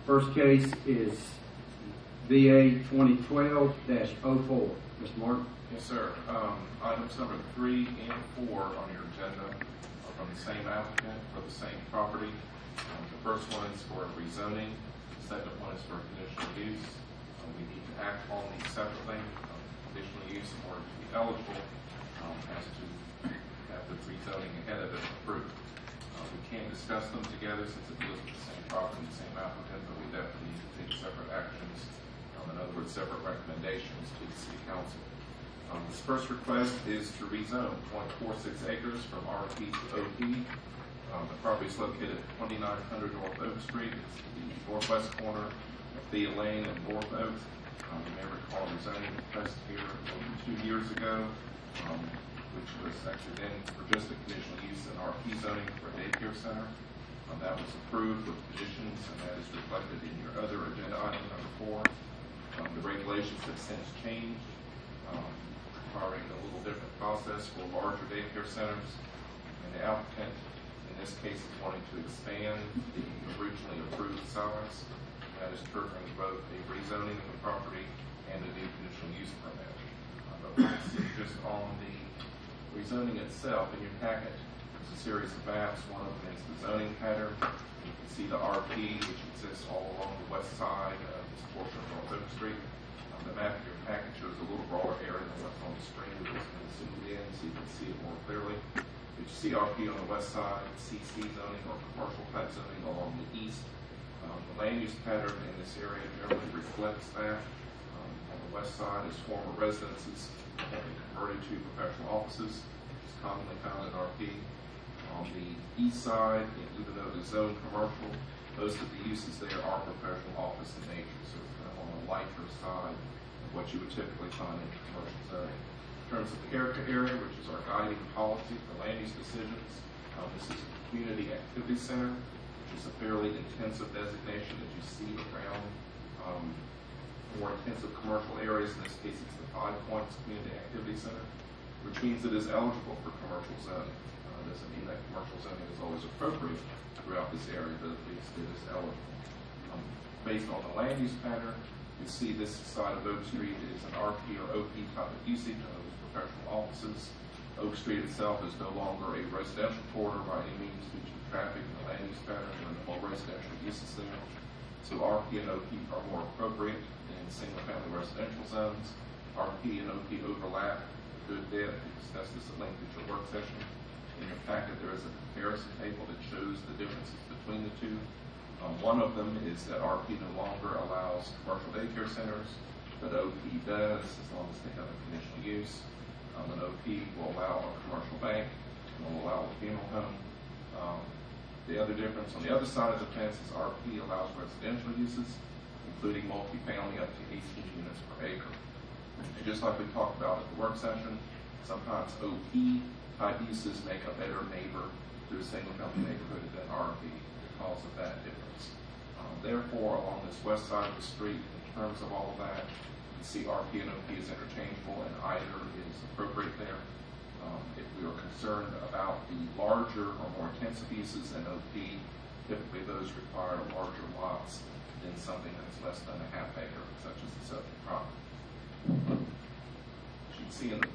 First case is VA 2012-04. Mr. Martin? Yes, sir. Items number 3 and 4 on your agenda are from the same applicant for the same property. The first one is for rezoning. The second one is for conditional use. We need to act on these separately. Conditional use, in order to be eligible, has to have the rezoning ahead of it approved. We can't discuss them together since it deals with the same property and the same applicant, but we definitely need to take separate actions. In other words, separate recommendations to the City Council. This first request is to rezone 0.46 acres from RP to OP. The property is located at 2900 North Oak Street. It's the northwest corner of Thea Lane and North Oak. You may recall the zoning request here 2 years ago, which was actually then for just a conditional use in RP zoning for a daycare center. That was approved with conditions, and that is reflected in your other agenda item number 4. The regulations have since changed, requiring a little different process for larger daycare centers. And the applicant, in this case, is wanting to expand the originally approved size. That is triggering both a rezoning of the property and a new conditional use permit. But we can see just on the rezoning itself in your packet, there's a series of maps. One of them is the zoning pattern. You can see the RP, which exists all along the west side of this portion of North Oak Street. The map in your packet shows a little broader area than what's on the screen. We're just going to zoom it in so you can see it more clearly. You see RP on the west side, CC zoning or commercial type zoning along the east. The land use pattern in this area generally reflects that. On the west side is former residences that have been converted to professional offices, which is commonly found in RP. On the east side, even though it is zoned commercial, most of the uses there are professional office in nature, so it's kind of on the lighter side of what you would typically find in commercial zoning. In terms of the character area, which is our guiding policy for land use decisions, this is a community activity center, which is a fairly intensive designation that you see around more intensive commercial areas. In this case, it's the 5 Points Community Activity Center, which means it is eligible for commercial zoning. Doesn't mean that commercial zoning is always appropriate throughout this area, but at least it is eligible. Based on the land use pattern, you see this side of Oak Street is an RP or OP type of usage of those professional offices. Oak Street itself is no longer a residential corridor by any means due to traffic and the land use pattern. There are no more residential uses there. So RP and OP are more appropriate in single-family residential zones. RP and OP overlap a good bit. We discussed this at length at your work session. In the packet, there is a comparison table that shows the differences between the two. One of them is that RP no longer allows commercial daycare centers, but OP does as long as they have a conditional use. An OP will allow a commercial bank and will allow a funeral home. The other difference on the other side of the fence is RP allows residential uses, including multifamily up to 18 units per acre. And just like we talked about at the work session, sometimes OP type uses make a better neighbor to a single-family neighborhood than RP because of that difference. Therefore, along this west side of the street, in terms of all of that, you can see RP and OP is interchangeable, and either is appropriate there. If we are concerned about the larger or more intensive uses in OP, typically those require larger lots than something that's less than a half acre, such as the subject property. As you can see in the